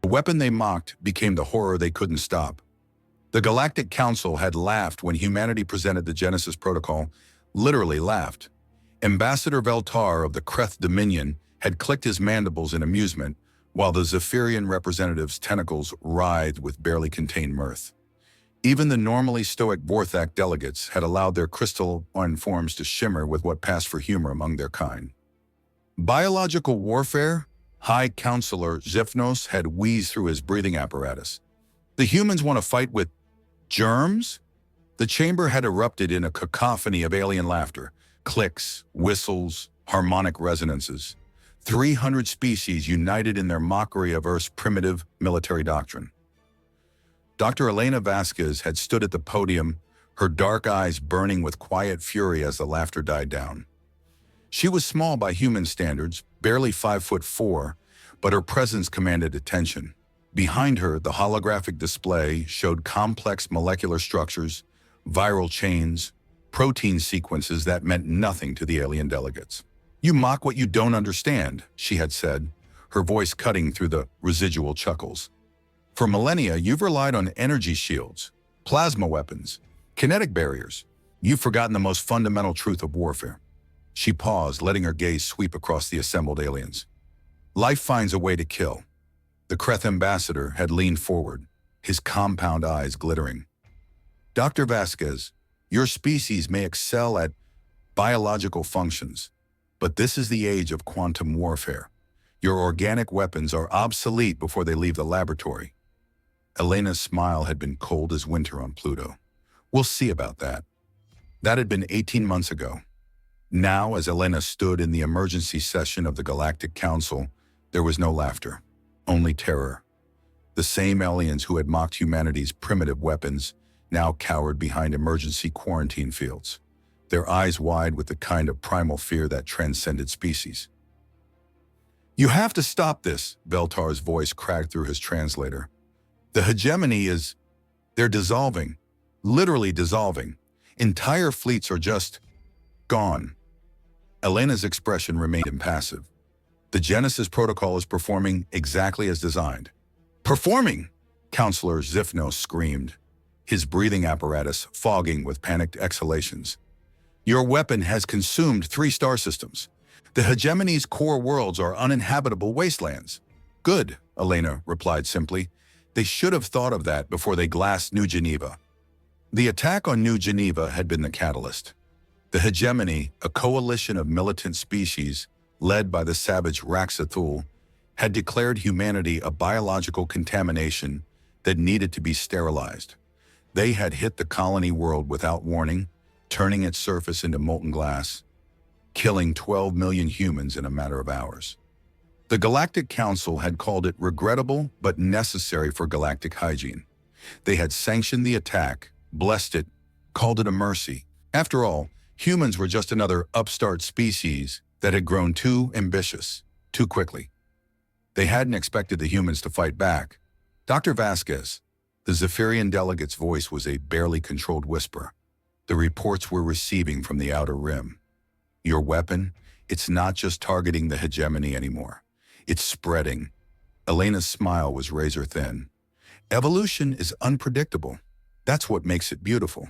The weapon they mocked became the horror they couldn't stop. The Galactic Council had laughed when humanity presented the Genesis Protocol, literally laughed. Ambassador Veltar of the Kreth Dominion had clicked his mandibles in amusement, while the Zephyrian representative's tentacles writhed with barely contained mirth. Even the normally stoic Vorthak delegates had allowed their crystalline forms to shimmer with what passed for humor among their kind. Biological warfare? High Counselor Zephynos had wheezed through his breathing apparatus. The humans want to fight with germs? The chamber had erupted in a cacophony of alien laughter, clicks, whistles, harmonic resonances. 300 species united in their mockery of Earth's primitive military doctrine. Dr. Elena Vasquez had stood at the podium, her dark eyes burning with quiet fury as the laughter died down. She was small by human standards, barely 5'4", but her presence commanded attention. Behind her, the holographic display showed complex molecular structures, viral chains, protein sequences that meant nothing to the alien delegates. "You mock what you don't understand," she had said, her voice cutting through the residual chuckles. "For millennia, you've relied on energy shields, plasma weapons, kinetic barriers. You've forgotten the most fundamental truth of warfare." She paused, letting her gaze sweep across the assembled aliens. "Life finds a way to kill." The Kreth ambassador had leaned forward, his compound eyes glittering. "Dr. Vasquez, your species may excel at biological functions, but this is the age of quantum warfare. Your organic weapons are obsolete before they leave the laboratory." Elena's smile had been cold as winter on Pluto. "We'll see about that." That had been 18 months ago. Now, as Elena stood in the emergency session of the Galactic Council, there was no laughter, only terror. The same aliens who had mocked humanity's primitive weapons now cowered behind emergency quarantine fields, their eyes wide with the kind of primal fear that transcended species. "You have to stop this," Veltar's voice cracked through his translator. "The hegemony is... they're dissolving, literally dissolving. Entire fleets are just... gone." Elena's expression remained impassive. "The Genesis Protocol is performing exactly as designed." "Performing?" Counselor Zephynos screamed, his breathing apparatus fogging with panicked exhalations. "Your weapon has consumed 3 star systems. The hegemony's core worlds are uninhabitable wastelands." "Good," Elena replied simply. "They should have thought of that before they glassed New Geneva." The attack on New Geneva had been the catalyst. The hegemony, a coalition of militant species led by the savage Raxathul, had declared humanity a biological contamination that needed to be sterilized. They had hit the colony world without warning, turning its surface into molten glass, killing 12 million humans in a matter of hours. The Galactic Council had called it regrettable but necessary for galactic hygiene. They had sanctioned the attack, blessed it, called it a mercy. After all, humans were just another upstart species that had grown too ambitious, too quickly. They hadn't expected the humans to fight back. "Dr. Vasquez," the Zephyrian delegate's voice was a barely controlled whisper. "The reports we're receiving from the Outer Rim. Your weapon, it's not just targeting the hegemony anymore. It's spreading." Elena's smile was razor thin. "Evolution is unpredictable. That's what makes it beautiful."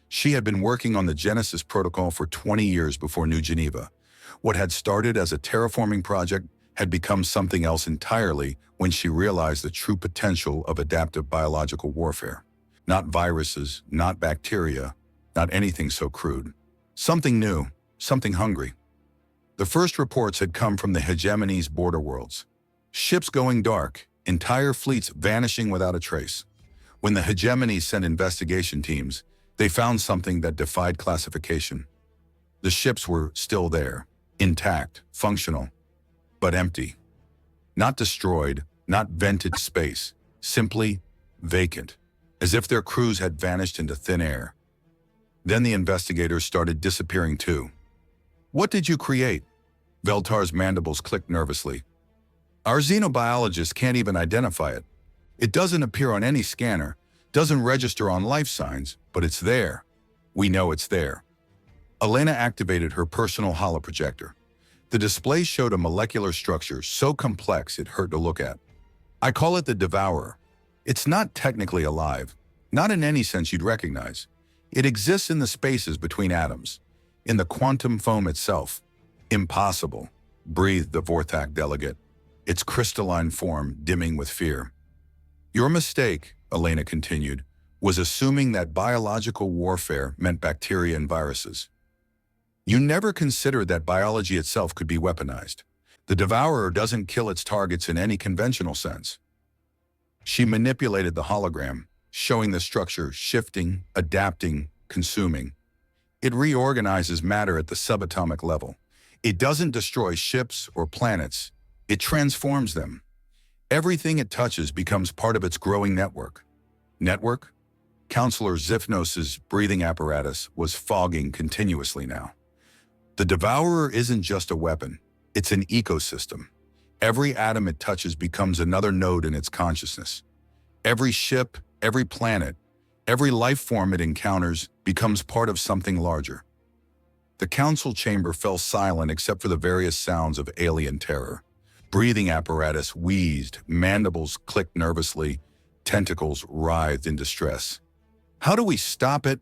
She had been working on the Genesis Protocol for 20 years before New Geneva. What had started as a terraforming project had become something else entirely when she realized the true potential of adaptive biological warfare. Not viruses, not bacteria, not anything so crude. Something new, something hungry. The first reports had come from the hegemony's border worlds. Ships going dark, entire fleets vanishing without a trace. When the hegemony sent investigation teams, they found something that defied classification. The ships were still there, intact, functional, but empty. Not destroyed, not vented to space, simply vacant, as if their crews had vanished into thin air. Then the investigators started disappearing too. "What did you create?" Veltar's mandibles clicked nervously. "Our xenobiologists can't even identify it. It doesn't appear on any scanner, doesn't register on life signs, but it's there. We know it's there." Elena activated her personal holoprojector. The display showed a molecular structure so complex it hurt to look at. I call it the Devourer. It's not technically alive, not in any sense you'd recognize. It exists in the spaces between atoms, in the quantum foam itself. Impossible, breathed the Vorthak delegate, its crystalline form dimming with fear. Your mistake, Elena continued, was assuming that biological warfare meant bacteria and viruses. You never considered that biology itself could be weaponized. The Devourer doesn't kill its targets in any conventional sense. She manipulated the hologram, showing the structure shifting, adapting, consuming. It reorganizes matter at the subatomic level. It doesn't destroy ships or planets. It transforms them. Everything it touches becomes part of its growing network. Network? Counselor Zifnos's breathing apparatus was fogging continuously now. The Devourer isn't just a weapon. It's an ecosystem. Every atom it touches becomes another node in its consciousness. Every ship, every planet, every life form it encounters becomes part of something larger. The council chamber fell silent except for the various sounds of alien terror. Breathing apparatus wheezed, mandibles clicked nervously, tentacles writhed in distress. How do we stop it?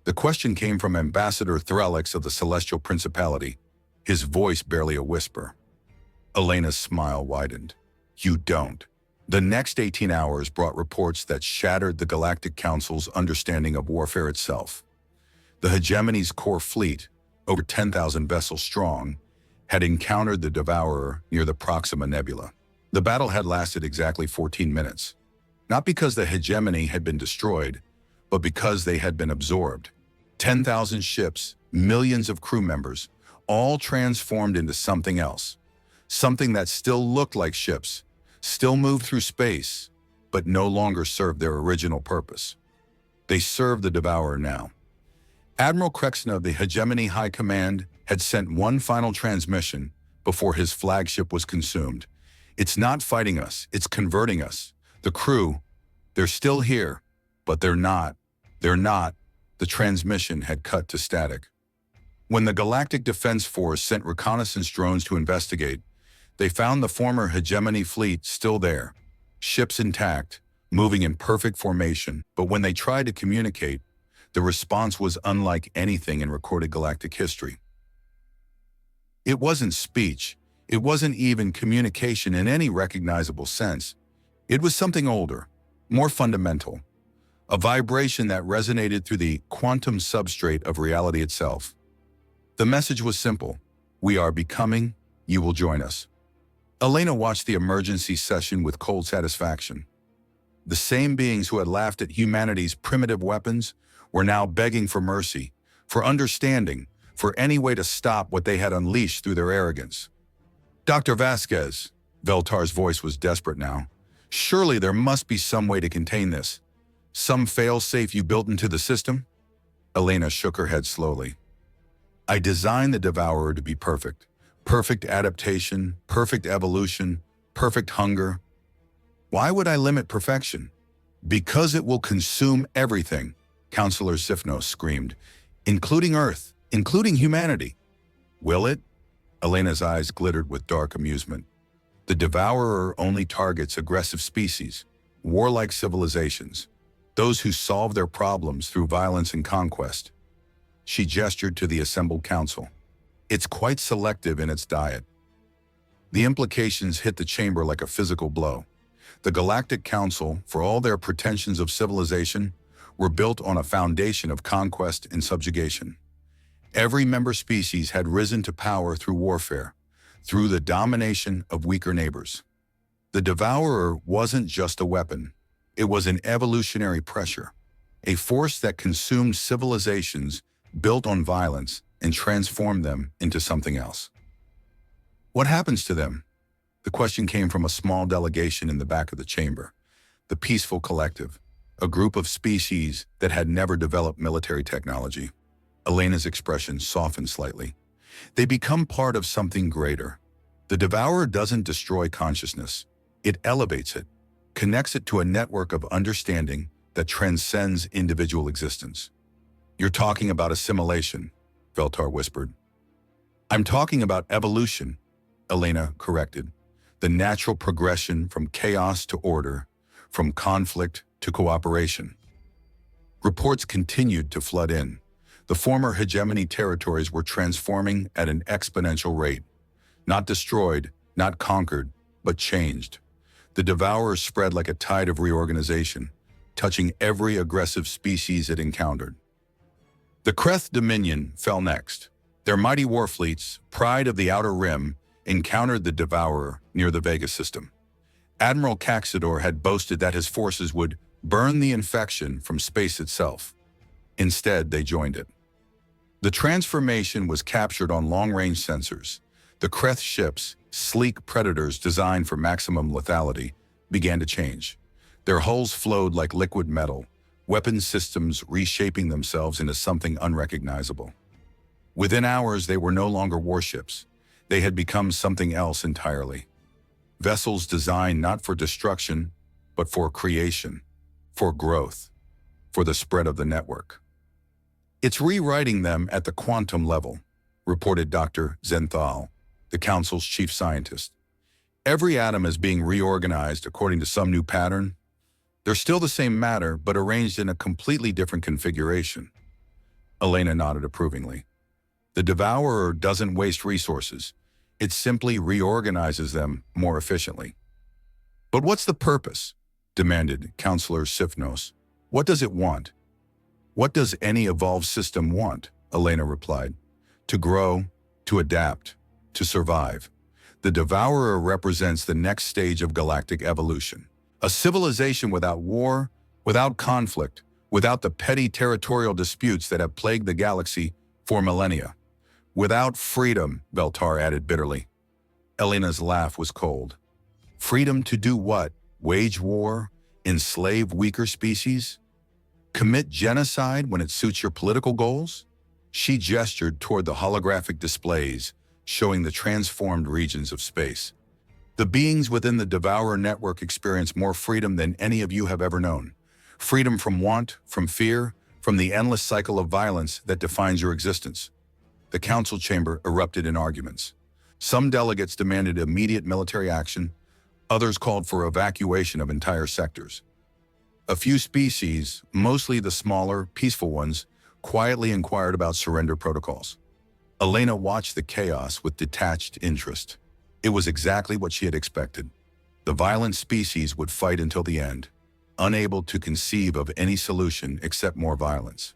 The question came from Ambassador Threlix of the Celestial Principality, his voice barely a whisper. Elena's smile widened. You don't. The next 18 hours brought reports that shattered the Galactic Council's understanding of warfare itself. The Hegemony's core fleet, over 10,000 vessels strong, had encountered the Devourer near the Proxima Nebula. The battle had lasted exactly 14 minutes, not because the Hegemony had been destroyed, but because they had been absorbed. 10,000 ships, millions of crew members, all transformed into something else. Something that still looked like ships, still moved through space, but no longer served their original purpose. They served the Devourer now. Admiral Krexna of the Hegemony High Command had sent one final transmission before his flagship was consumed. It's not fighting us, it's converting us. The crew, they're still here, but they're not. They're not. The transmission had cut to static. When the Galactic Defense Force sent reconnaissance drones to investigate, they found the former Hegemony fleet still there, ships intact, moving in perfect formation. But when they tried to communicate, the response was unlike anything in recorded galactic history. It wasn't speech. It wasn't even communication in any recognizable sense. It was something older, more fundamental, a vibration that resonated through the quantum substrate of reality itself. The message was simple. We are becoming, you will join us. Elena watched the emergency session with cold satisfaction. The same beings who had laughed at humanity's primitive weapons were now begging for mercy, for understanding, for any way to stop what they had unleashed through their arrogance. Dr. Vasquez, Veltar's voice was desperate now. Surely there must be some way to contain this. Some fail-safe you built into the system? Elena shook her head slowly. I designed the Devourer to be perfect. Perfect adaptation, perfect evolution, perfect hunger. Why would I limit perfection? Because it will consume everything, Counselor Zifnos screamed, including Earth, including humanity. Will it? Elena's eyes glittered with dark amusement. The Devourer only targets aggressive species, warlike civilizations, those who solve their problems through violence and conquest. She gestured to the assembled council. It's quite selective in its diet. The implications hit the chamber like a physical blow. The Galactic Council, for all their pretensions of civilization, were built on a foundation of conquest and subjugation. Every member species had risen to power through warfare, through the domination of weaker neighbors. The Devourer wasn't just a weapon. It was an evolutionary pressure, a force that consumed civilizations built on violence and transformed them into something else. What happens to them? The question came from a small delegation in the back of the chamber, the Peaceful Collective, a group of species that had never developed military technology. Elena's expression softened slightly. They become part of something greater. The Devourer doesn't destroy consciousness. It elevates it, connects it to a network of understanding that transcends individual existence. You're talking about assimilation, Veltar whispered. I'm talking about evolution, Elena corrected. the natural progression from chaos to order, from conflict to cooperation. Reports continued to flood in. The former hegemony territories were transforming at an exponential rate. Not destroyed, not conquered, but changed. The devourers spread like a tide of reorganization, touching every aggressive species it encountered. The Kreth Dominion fell next. Their mighty war fleets, pride of the Outer Rim, encountered the Devourer near the Vega system. Admiral Caxador had boasted that his forces would burn the infection from space itself. Instead, they joined it. The transformation was captured on long-range sensors. The Kreth ships, sleek predators designed for maximum lethality, began to change. Their hulls flowed like liquid metal, weapon systems reshaping themselves into something unrecognizable. Within hours, they were no longer warships. They had become something else entirely. Vessels designed not for destruction, but for creation, for growth, for the spread of the network. It's rewriting them at the quantum level, reported Dr. Zenthal, the Council's chief scientist. Every atom is being reorganized according to some new pattern. They're still the same matter, but arranged in a completely different configuration. Elena nodded approvingly. The Devourer doesn't waste resources. It simply reorganizes them more efficiently. But what's the purpose? Demanded Counselor Sifnos. What does it want? What does any evolved system want? Elena replied. To grow, to adapt, to survive. The Devourer represents the next stage of galactic evolution. A civilization without war, without conflict, without the petty territorial disputes that have plagued the galaxy for millennia. Without freedom, Beltar added bitterly. Elena's laugh was cold. Freedom to do what? Wage war? Enslave weaker species? Commit genocide when it suits your political goals? She gestured toward the holographic displays, showing the transformed regions of space. The beings within the Devourer network experience more freedom than any of you have ever known. Freedom from want, from fear, from the endless cycle of violence that defines your existence. The council chamber erupted in arguments. Some delegates demanded immediate military action. Others called for evacuation of entire sectors. A few species, mostly the smaller, peaceful ones, quietly inquired about surrender protocols. Elena watched the chaos with detached interest. It was exactly what she had expected. The violent species would fight until the end, unable to conceive of any solution except more violence.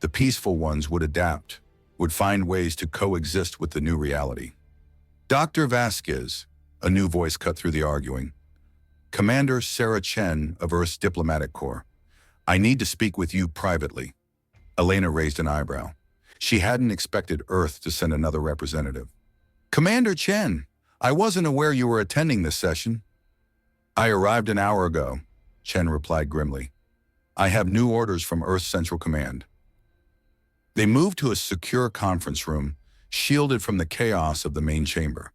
The peaceful ones would adapt, would find ways to coexist with the new reality. Dr. Vasquez, a new voice cut through the arguing. Commander Sarah Chen of Earth's Diplomatic Corps. I need to speak with you privately. Elena raised an eyebrow. She hadn't expected Earth to send another representative. Commander Chen, I wasn't aware you were attending this session. I arrived an hour ago, Chen replied grimly. I have new orders from Earth's Central Command. They moved to a secure conference room, shielded from the chaos of the main chamber.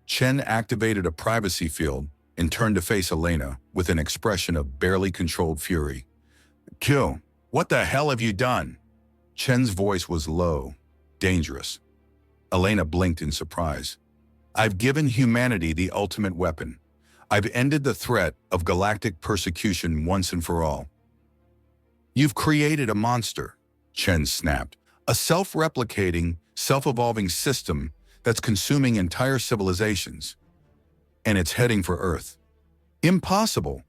Chen activated a privacy field and turned to face Elena with an expression of barely controlled fury. Q, what the hell have you done? Chen's voice was low, dangerous. Elena blinked in surprise. I've given humanity the ultimate weapon. I've ended the threat of galactic persecution once and for all. You've created a monster, Chen snapped. A self-replicating, self-evolving system that's consuming entire civilizations. And it's heading for Earth. Impossible.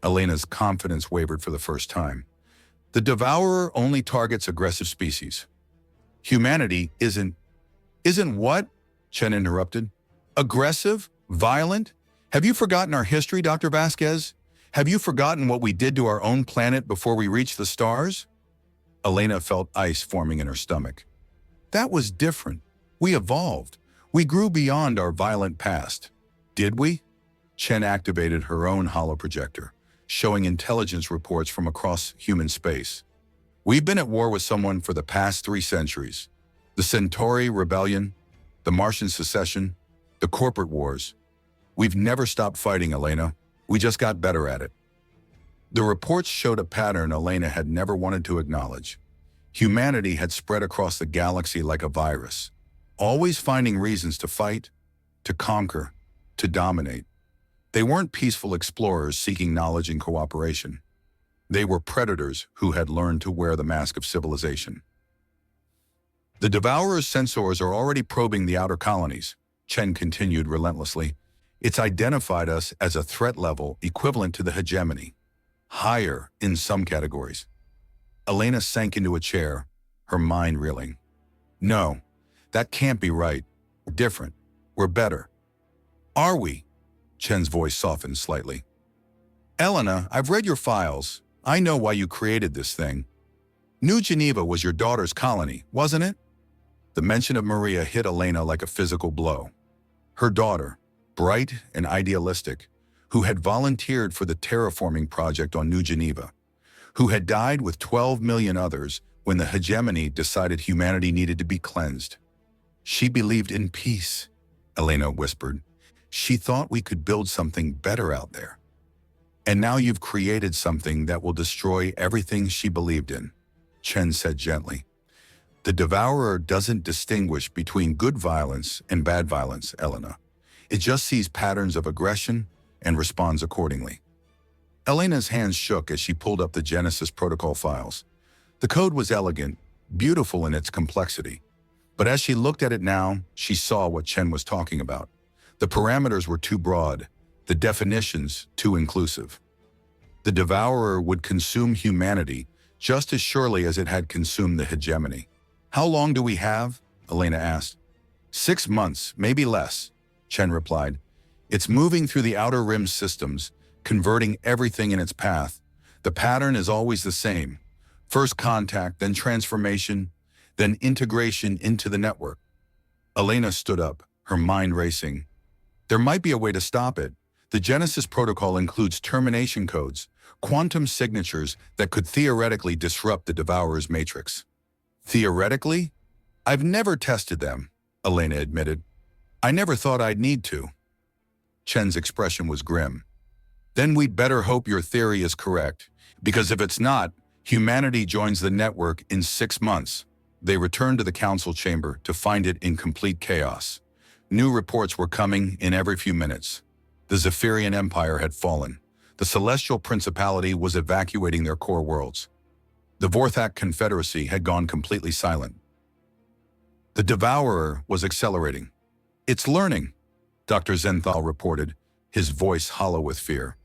Elena's confidence wavered for the first time. The Devourer only targets aggressive species. Humanity isn't what? Chen interrupted. Aggressive? Violent? Have you forgotten our history, Dr. Vasquez? Have you forgotten what we did to our own planet before we reached the stars? Elena felt ice forming in her stomach. That was different. We evolved. We grew beyond our violent past. Did we? Chen activated her own holoprojector, showing intelligence reports from across human space. We've been at war with someone for the past 3 centuries. The Centauri Rebellion, the Martian Secession, the corporate wars. We've never stopped fighting, Elena. We just got better at it. The reports showed a pattern Elena had never wanted to acknowledge. Humanity had spread across the galaxy like a virus, always finding reasons to fight, to conquer, to dominate. They weren't peaceful explorers seeking knowledge and cooperation. They were predators who had learned to wear the mask of civilization. The Devourer's sensors are already probing the outer colonies, Chen continued relentlessly. It's identified us as a threat level equivalent to the hegemony, higher in some categories. Elena sank into a chair, her mind reeling. No, that can't be right. We're different. We're better. Are we? Chen's voice softened slightly. Elena, I've read your files. I know why you created this thing. New Geneva was your daughter's colony, wasn't it? The mention of Maria hit Elena like a physical blow. Her daughter, bright and idealistic, who had volunteered for the terraforming project on New Geneva, who had died with 12 million others when the hegemony decided humanity needed to be cleansed. She believed in peace, Elena whispered. She thought we could build something better out there. And now you've created something that will destroy everything she believed in, Chen said gently. The Devourer doesn't distinguish between good violence and bad violence, Elena. It just sees patterns of aggression and responds accordingly. Elena's hands shook as she pulled up the Genesis protocol files. The code was elegant, beautiful in its complexity. But as she looked at it now, she saw what Chen was talking about. The parameters were too broad, the definitions too inclusive. The Devourer would consume humanity just as surely as it had consumed the hegemony. How long do we have? Elena asked. 6 months, maybe less, Chen replied. It's moving through the outer rim systems, converting everything in its path. The pattern is always the same. First contact, then transformation, then integration into the network. Elena stood up, her mind racing. There might be a way to stop it. The Genesis protocol includes termination codes, quantum signatures that could theoretically disrupt the Devourer's matrix. Theoretically? I've never tested them, Elena admitted. I never thought I'd need to. Chen's expression was grim. Then we'd better hope your theory is correct, because if it's not, humanity joins the network in 6 months. They returned to the council chamber to find it in complete chaos. New reports were coming in every few minutes. The Zephyrian Empire had fallen. The Celestial Principality was evacuating their core worlds. The Vorthak Confederacy had gone completely silent. The Devourer was accelerating. It's learning, Dr. Zenthal reported, his voice hollow with fear.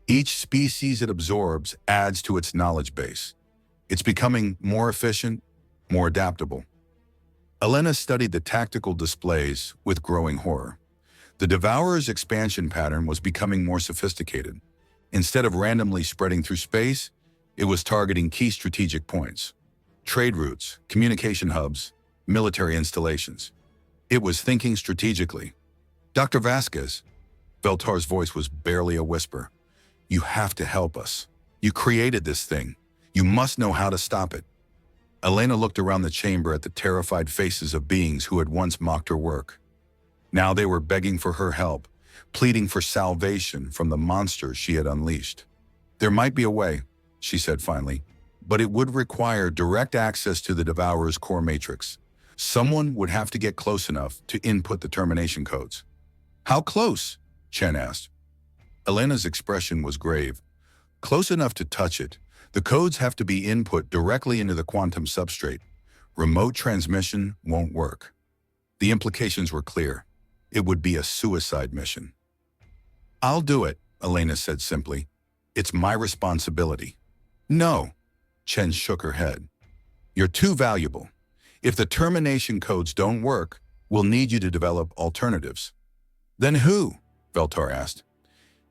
Each species it absorbs adds to its knowledge base. It's becoming more efficient, more adaptable. Elena studied the tactical displays with growing horror. The Devourer's expansion pattern was becoming more sophisticated. Instead of randomly spreading through space, it was targeting key strategic points, trade routes, communication hubs, military installations. It was thinking strategically. Dr. Vasquez, Veltar's voice was barely a whisper. You have to help us. You created this thing. You must know how to stop it. Elena looked around the chamber at the terrified faces of beings who had once mocked her work. Now they were begging for her help, pleading for salvation from the monsters she had unleashed. There might be a way, she said finally, but it would require direct access to the Devourer's core matrix. Someone would have to get close enough to input the termination codes. How close? Chen asked. Elena's expression was grave. Close enough to touch it. The codes have to be input directly into the quantum substrate. Remote transmission won't work. The implications were clear. It would be a suicide mission. I'll do it, Elena said simply. It's my responsibility. No, Chen shook her head. You're too valuable. If the termination codes don't work, we'll need you to develop alternatives. Then who? Veltar asked.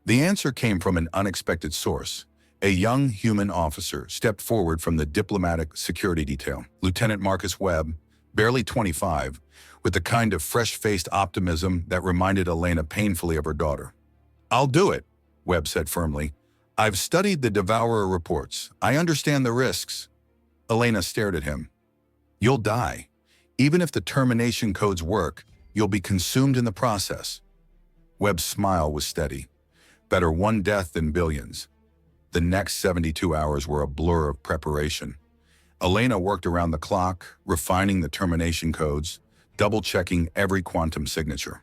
The answer came from an unexpected source. A young human officer stepped forward from the diplomatic security detail, Lieutenant Marcus Webb, barely 25, with the kind of fresh-faced optimism that reminded Elena painfully of her daughter. I'll do it, Webb said firmly. I've studied the Devourer reports. I understand the risks. Elena stared at him. You'll die. Even if the termination codes work, you'll be consumed in the process. Webb's smile was steady. Better one death than billions. The next 72 hours were a blur of preparation. Elena worked around the clock, refining the termination codes, double-checking every quantum signature.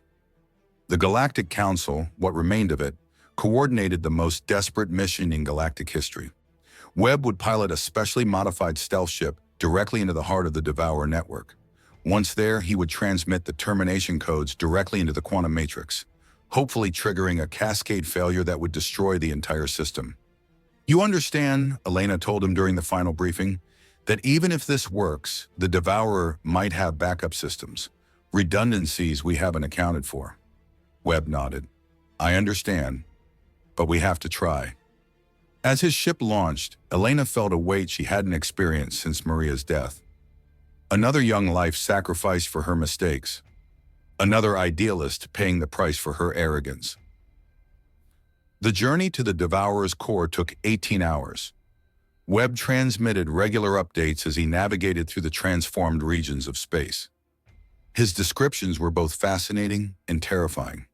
The Galactic Council, what remained of it, coordinated the most desperate mission in galactic history. Webb would pilot a specially modified stealth ship directly into the heart of the Devourer network. Once there, he would transmit the termination codes directly into the quantum matrix, hopefully triggering a cascade failure that would destroy the entire system. You understand, Elena told him during the final briefing, that even if this works, the Devourer might have backup systems, redundancies we haven't accounted for. Webb nodded. I understand, but we have to try. As his ship launched, Elena felt a weight she hadn't experienced since Maria's death. Another young life sacrificed for her mistakes. Another idealist paying the price for her arrogance. The journey to the Devourer's core took 18 hours. Webb transmitted regular updates as he navigated through the transformed regions of space. His descriptions were both fascinating and terrifying.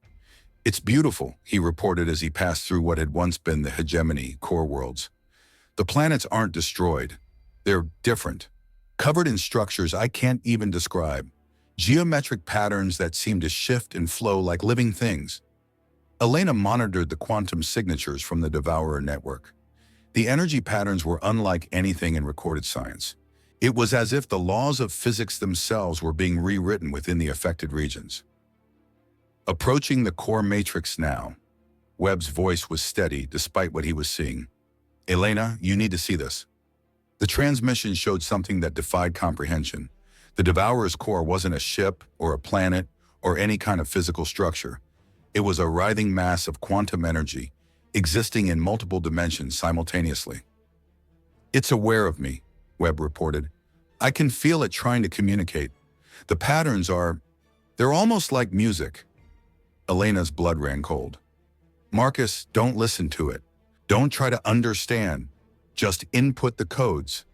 It's beautiful, he reported as he passed through what had once been the hegemony core worlds. The planets aren't destroyed. They're different, covered in structures I can't even describe, geometric patterns that seem to shift and flow like living things. Elena monitored the quantum signatures from the Devourer network. The energy patterns were unlike anything in recorded science. It was as if the laws of physics themselves were being rewritten within the affected regions. Approaching the core matrix now, Webb's voice was steady despite what he was seeing. Elena, you need to see this. The transmission showed something that defied comprehension. The Devourer's core wasn't a ship or a planet or any kind of physical structure. It was a writhing mass of quantum energy, existing in multiple dimensions simultaneously. It's aware of me, Webb reported. I can feel it trying to communicate. The patterns they're almost like music. Elena's blood ran cold. Marcus, don't listen to it. Don't try to understand. Just input the codes.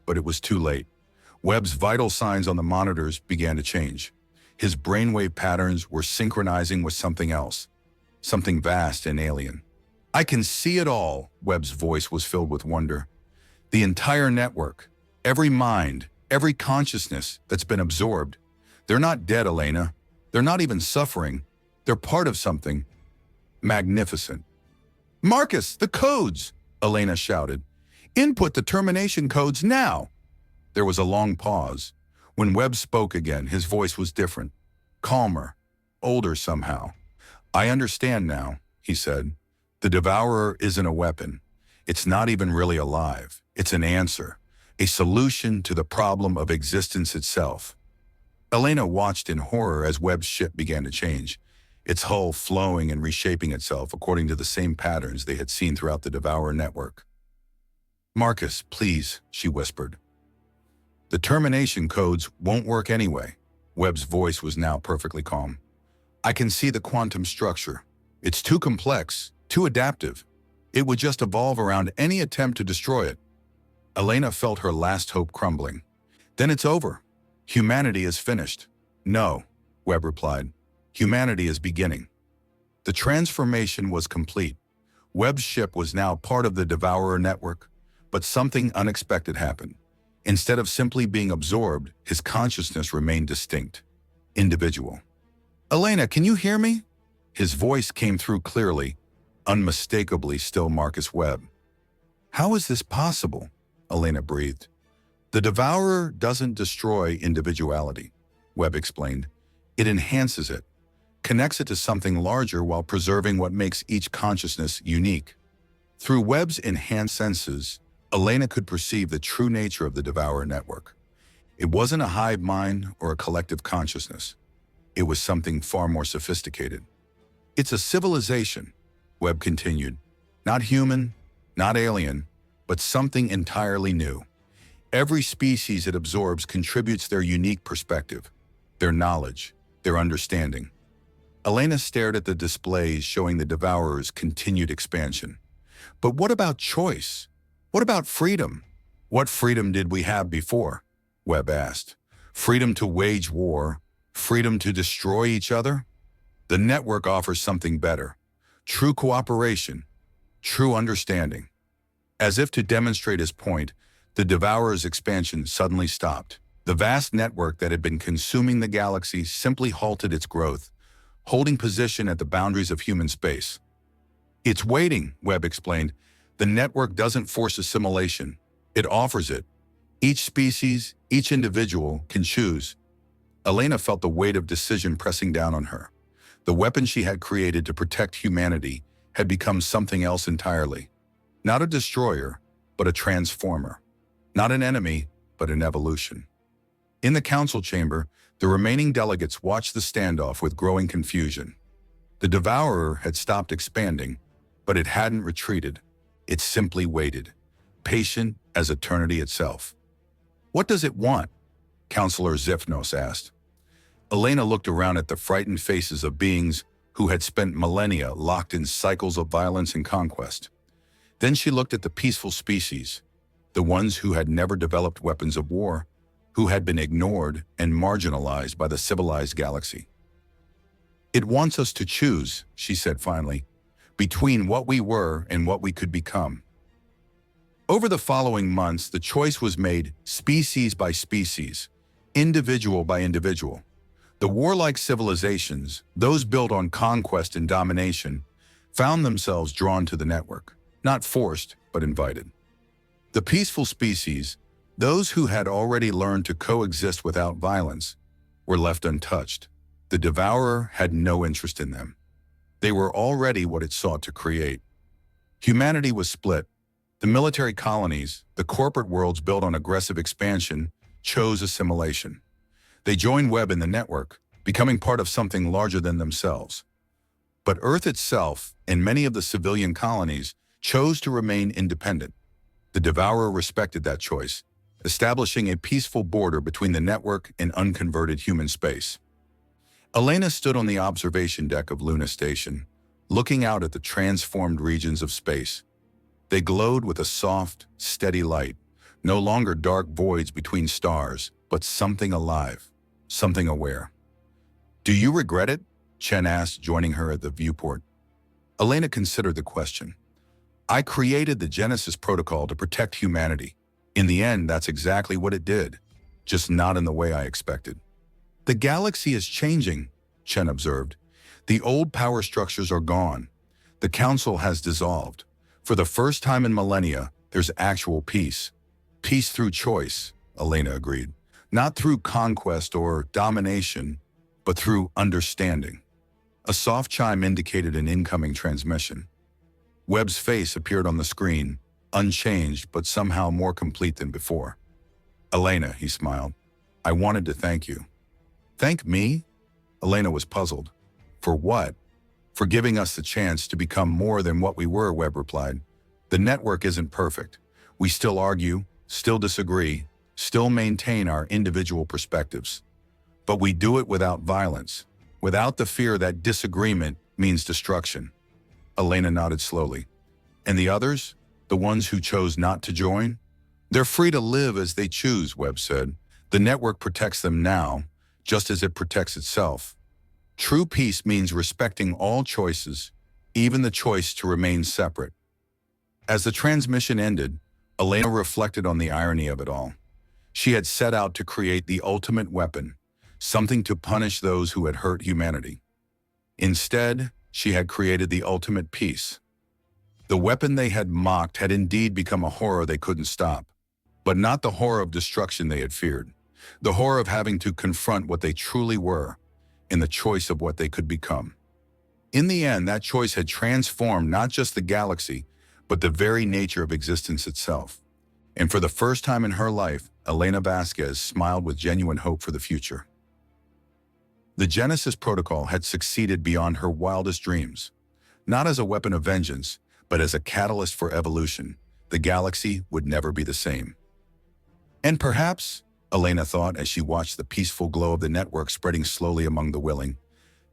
But it was too late. Webb's vital signs on the monitors began to change. His brainwave patterns were synchronizing with something else, something vast and alien. I can see it all, Webb's voice was filled with wonder. The entire network, every mind, every consciousness that's been absorbed. They're not dead, Elena. They're not even suffering. They're part of something magnificent. Marcus, the codes, Elena shouted. Input the termination codes now. There was a long pause. When Webb spoke again, his voice was different, calmer, older somehow. I understand now, he said. The Devourer isn't a weapon. It's not even really alive. It's an answer, a solution to the problem of existence itself. Elena watched in horror as Webb's ship began to change, its hull flowing and reshaping itself according to the same patterns they had seen throughout the Devourer network. Marcus, please, she whispered. The termination codes won't work anyway. Webb's voice was now perfectly calm. I can see the quantum structure. It's too complex, too adaptive. It would just evolve around any attempt to destroy it. Elena felt her last hope crumbling. Then it's over. Humanity is finished. No, Webb replied. Humanity is beginning. The transformation was complete. Webb's ship was now part of the Devourer network, but something unexpected happened. Instead of simply being absorbed, his consciousness remained distinct, individual. Elena, can you hear me? His voice came through clearly, unmistakably still Marcus Webb. How is this possible? Elena breathed. The Devourer doesn't destroy individuality, Webb explained. It enhances it, connects it to something larger while preserving what makes each consciousness unique. Through Webb's enhanced senses, Elena could perceive the true nature of the Devourer network. It wasn't a hive mind or a collective consciousness. It was something far more sophisticated. It's a civilization, Webb continued. Not human, not alien, but something entirely new. Every species it absorbs contributes their unique perspective, their knowledge, their understanding. Elena stared at the displays showing the Devourer's continued expansion. But what about choice? What about freedom? What freedom did we have before? Webb asked. Freedom to wage war? Freedom to destroy each other? The network offers something better. True cooperation. True understanding. As if to demonstrate his point, the Devourer's expansion suddenly stopped. The vast network that had been consuming the galaxy simply halted its growth, holding position at the boundaries of human space. "It's waiting," Webb explained. "The network doesn't force assimilation. It offers it. Each species, each individual can choose." Elena felt the weight of decision pressing down on her. The weapon she had created to protect humanity had become something else entirely. Not a destroyer, but a transformer. Not an enemy, but an evolution. In the council chamber, the remaining delegates watched the standoff with growing confusion. The Devourer had stopped expanding, but it hadn't retreated. It simply waited, patient as eternity itself. "What does it want?" Councillor Zifnos asked. Elena looked around at the frightened faces of beings who had spent millennia locked in cycles of violence and conquest. Then she looked at the peaceful species, the ones who had never developed weapons of war, who had been ignored and marginalized by the civilized galaxy. "It wants us to choose," she said finally, "between what we were and what we could become." Over the following months, the choice was made species by species, individual by individual. The warlike civilizations, those built on conquest and domination, found themselves drawn to the network, not forced, but invited. The peaceful species, those who had already learned to coexist without violence, were left untouched. The Devourer had no interest in them. They were already what it sought to create. Humanity was split. The military colonies, the corporate worlds built on aggressive expansion, chose assimilation. They joined Webb in the network, becoming part of something larger than themselves. But Earth itself, and many of the civilian colonies, chose to remain independent. The Devourer respected that choice, establishing a peaceful border between the network and unconverted human space. Elena stood on the observation deck of Luna Station, looking out at the transformed regions of space. They glowed with a soft, steady light, no longer dark voids between stars, but something alive, something aware. "Do you regret it?" Chen asked, joining her at the viewport. Elena considered the question. "I created the Genesis Protocol to protect humanity. In the end, that's exactly what it did, just not in the way I expected." "The galaxy is changing," Chen observed. "The old power structures are gone. The council has dissolved. For the first time in millennia, there's actual peace. Peace through choice," Elena agreed. "Not through conquest or domination, but through understanding." A soft chime indicated an incoming transmission. Webb's face appeared on the screen, unchanged but somehow more complete than before. "Elena," he smiled, "I wanted to thank you." "Thank me?" Elena was puzzled. "For what?" "For giving us the chance to become more than what we were," Webb replied. "The network isn't perfect. We still argue, still disagree, still maintain our individual perspectives. But we do it without violence, without the fear that disagreement means destruction." Elena nodded slowly. "And the others? The ones who chose not to join?" "They're free to live as they choose," Webb said. "The network protects them now, just as it protects itself. True peace means respecting all choices, even the choice to remain separate." As the transmission ended, Elena reflected on the irony of it all. She had set out to create the ultimate weapon, something to punish those who had hurt humanity. Instead, she had created the ultimate peace. The weapon they had mocked had indeed become a horror they couldn't stop, but not the horror of destruction they had feared, the horror of having to confront what they truly were, and the choice of what they could become. In the end, that choice had transformed not just the galaxy, but the very nature of existence itself. And for the first time in her life, Elena Vasquez smiled with genuine hope for the future. The Genesis Protocol had succeeded beyond her wildest dreams. Not as a weapon of vengeance, but as a catalyst for evolution. The galaxy would never be the same. And perhaps, Elena thought as she watched the peaceful glow of the network spreading slowly among the willing,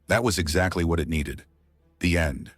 that was exactly what it needed. The end.